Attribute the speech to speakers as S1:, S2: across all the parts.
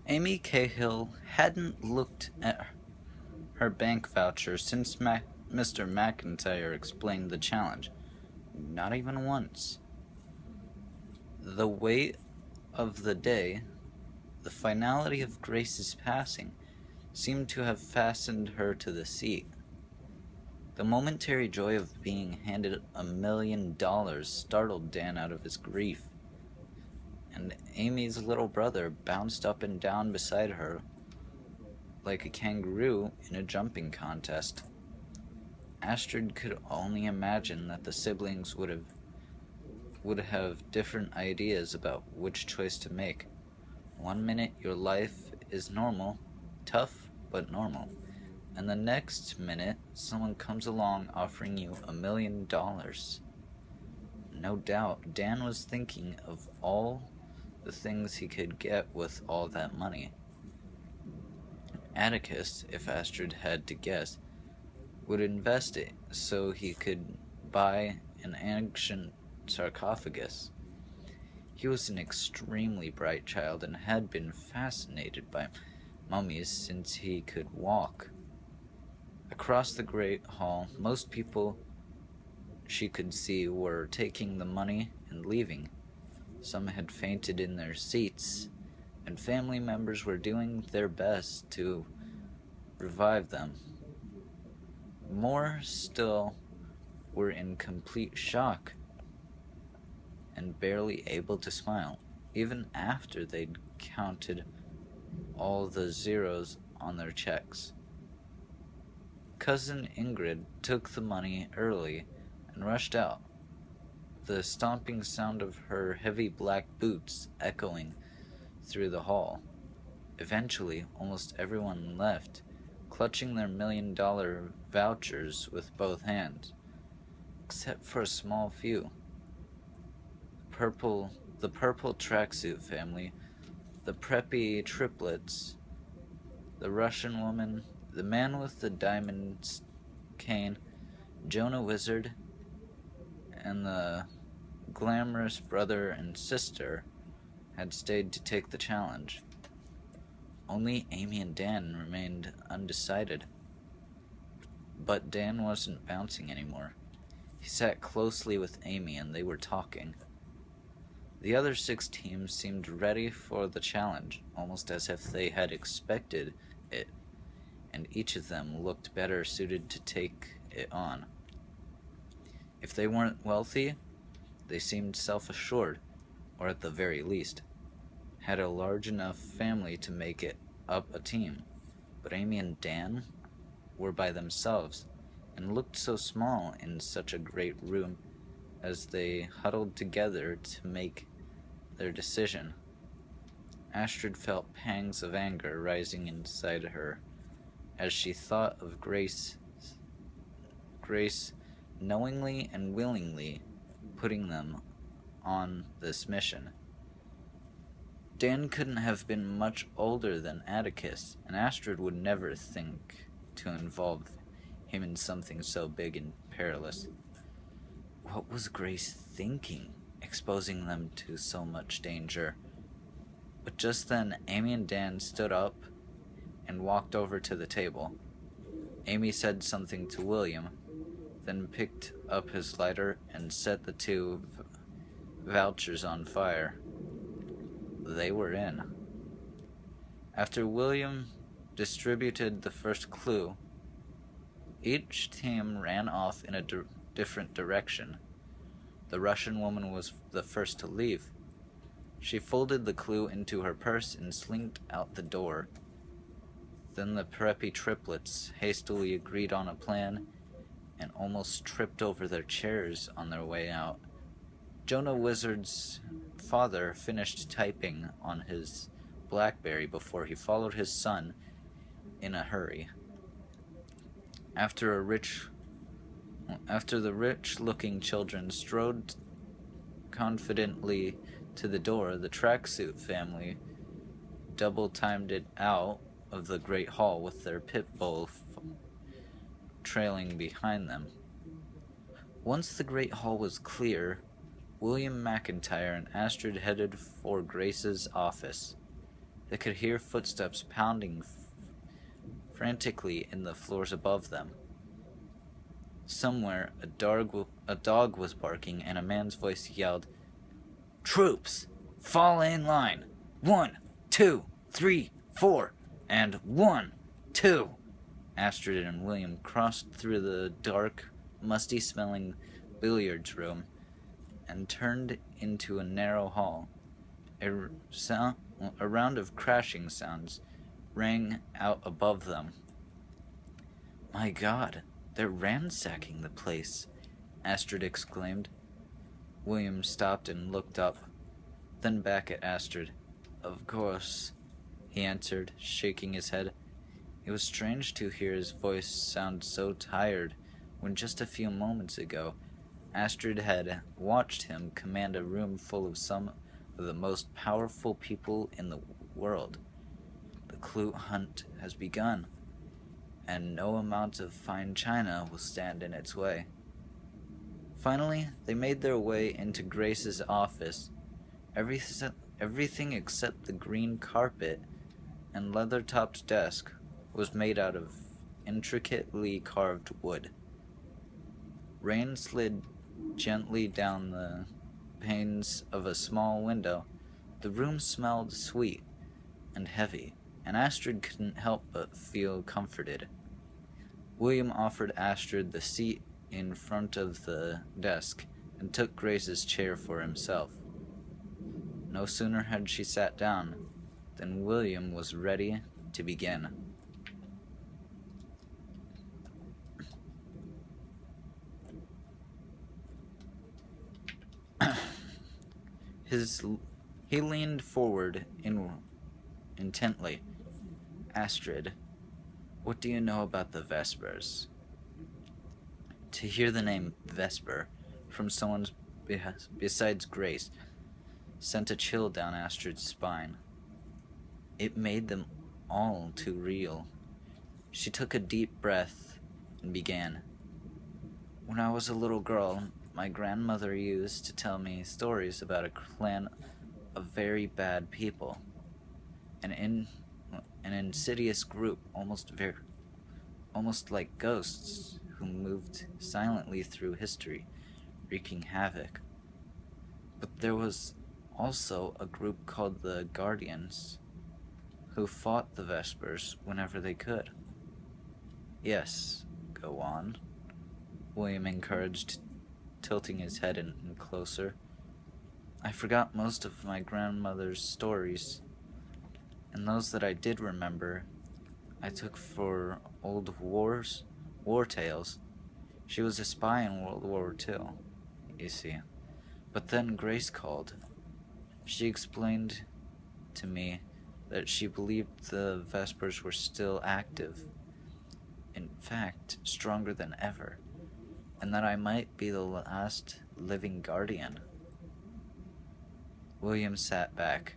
S1: Amy Cahill hadn't looked at her bank voucher since Mr. McIntyre explained the challenge. Not even once. The weight of the day, the finality of Grace's passing, seemed to have fastened her to the seat. The momentary joy of being handed $1 million startled Dan out of his grief, and Amy's little brother bounced up and down beside her like a kangaroo in a jumping contest. Astrid could only imagine that the siblings would have different ideas about which choice to make. One minute your life is normal, tough but normal, and the next minute someone comes along offering you $1 million. No doubt Dan was thinking of all the things he could get with all that money. Atticus, if Astrid had to guess, would invest it so he could buy an ancient sarcophagus. He was an extremely bright child and had been fascinated by mummies since he could walk. Across the great hall, most people she could see were taking the money and leaving. Some had fainted in their seats, and family members were doing their best to revive them. More still were in complete shock and barely able to smile, even after they'd counted all the zeros on their checks. Cousin Ingrid took the money early and rushed out, the stomping sound of her heavy black boots echoing through the hall. Eventually, almost everyone left, clutching their $1 million vouchers with both hands, except for a small few. The purple tracksuit family, the preppy triplets, the Russian woman, the man with the diamond cane, Jonah Wizard, and the glamorous brother and sister had stayed to take the challenge. Only Amy and Dan remained undecided. But Dan wasn't bouncing anymore. He sat closely with Amy and they were talking. The other 6 teams seemed ready for the challenge, almost as if they had expected it, and each of them looked better suited to take it on. If they weren't wealthy, they seemed self-assured, or at the very least, had a large enough family to make it up a team. But Amy and Dan were by themselves, and looked so small in such a great room as they huddled together to make their decision. Astrid felt pangs of anger rising inside her as she thought of Grace knowingly and willingly putting them on this mission. Dan couldn't have been much older than Atticus, and Astrid would never think to involve him in something so big and perilous. What was Grace thinking, exposing them to so much danger? But just then, Amy and Dan stood up and walked over to the table. Amy said something to William, then picked up his lighter and set the 2 vouchers on fire. They were in. After William distributed the first clue, each team ran off in a different direction. The Russian woman was the first to leave. She folded the clue into her purse and slinked out the door. Then the preppy triplets hastily agreed on a plan and almost tripped over their chairs on their way out. Jonah Wizard's father finished typing on his BlackBerry before he followed his son in a hurry. After the rich-looking children strode confidently to the door, the tracksuit family double-timed it out of the great hall with their pit bull trailing behind them. Once the great hall was clear, William McIntyre and Astrid headed for Grace's office. They could hear footsteps pounding frantically in the floors above them. Somewhere, a dog was barking, and a man's voice yelled, "Troops, fall in line! 1, 2, 3, 4, and 1, 2." Astrid and William crossed through the dark, musty-smelling billiards room and turned into a narrow hall. A round of crashing sounds rang out above them. "My God, they're ransacking the place," Astrid exclaimed. William stopped and looked up, then back at Astrid. "Of course," he answered, shaking his head. It was strange to hear his voice sound so tired when just a few moments ago Astrid had watched him command a room full of some of the most powerful people in the world. The clue hunt has begun, and no amount of fine china will stand in its way. Finally, they made their way into Grace's office. Everything except the green carpet and leather-topped desk was made out of intricately carved wood. Rain slid gently down the panes of a small window. The room smelled sweet and heavy, and Astrid couldn't help but feel comforted. William offered Astrid the seat in front of the desk and took Grace's chair for himself. No sooner had she sat down than William was ready to begin. He leaned forward intently. "Astrid, what do you know about the Vespers?" To hear the name Vesper from someone besides Grace sent a chill down Astrid's spine. It made them all too real. She took a deep breath and began. "When I was a little girl, my grandmother used to tell me stories about a clan of very bad people. An insidious group, almost like ghosts, who moved silently through history, wreaking havoc. But there was also a group called the Guardians, who fought the Vespers whenever they could." "Yes, go on," William encouraged, tilting his head in closer. "I forgot most of my grandmother's stories, and those that I did remember I took for old war tales. She was a spy in World War II, you see. But then Grace called. She explained to me that she believed the Vespers were still active, in fact, stronger than ever, and that I might be the last living guardian." William sat back.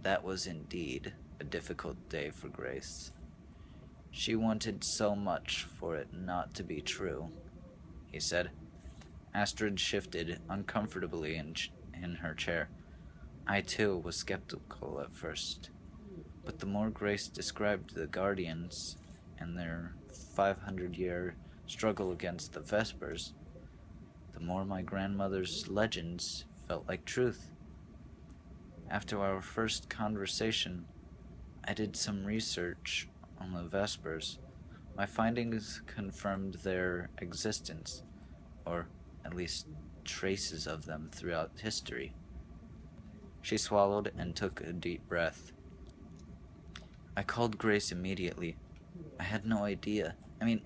S1: That was indeed a difficult day for Grace. She wanted so much for it not to be true, he said. Astrid shifted uncomfortably in her chair. "I too was skeptical at first, but the more Grace described the Guardians and their 500-year struggle against the Vespers, the more my grandmother's legends felt like truth. After our first conversation, I did some research on the Vespers. My findings confirmed their existence, or at least traces of them throughout history." She swallowed and took a deep breath. "I called Grace immediately. I had no idea. I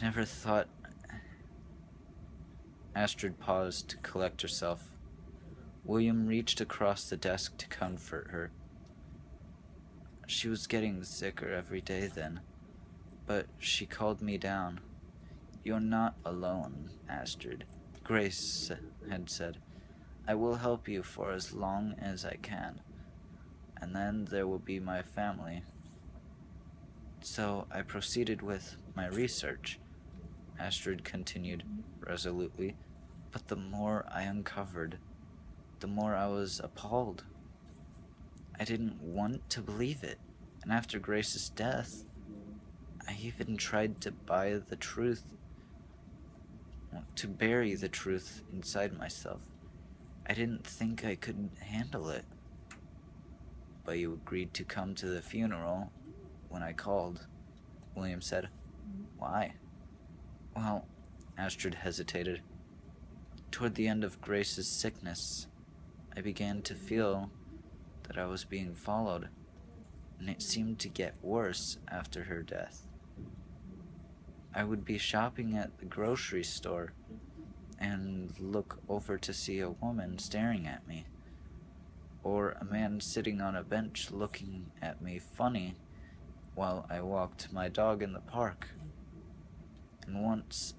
S1: never thought..." Astrid paused to collect herself. William reached across the desk to comfort her. "She was getting sicker every day then, but she called me down. 'You're not alone, Astrid,' Grace had said. 'I will help you for as long as I can, and then there will be my family.' So I proceeded with my research," Astrid continued resolutely, "but the more I uncovered, the more I was appalled. I didn't want to believe it. And after Grace's death, I even tried to buy the truth, to bury the truth inside myself. I didn't think I could handle it. But you agreed to come to the funeral when I called, William said. Why? Well, Astrid hesitated. Toward the end of Grace's sickness, I began to feel that I was being followed, and it seemed to get worse after her death. I would be shopping at the grocery store and look over to see a woman staring at me, or a man sitting on a bench looking at me funny while I walked my dog in the park. And once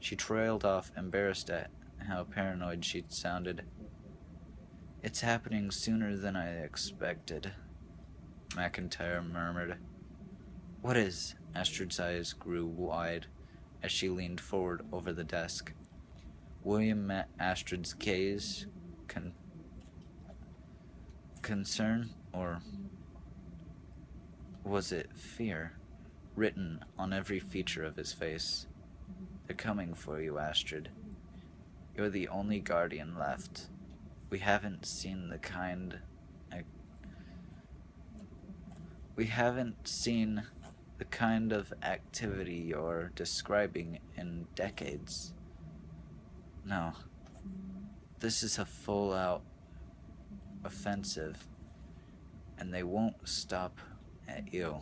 S1: She trailed off, embarrassed at how paranoid she'd sounded. It's happening sooner than I expected, McIntyre murmured. What is? Astrid's eyes grew wide as she leaned forward over the desk. William met Astrid's gaze. Concern, or was it fear, written on every feature of his face? They're coming for you, Astrid. You're the only guardian left. We haven't seen the kind of activity you're describing in decades. No. This is a full-out offensive, and they won't stop at you.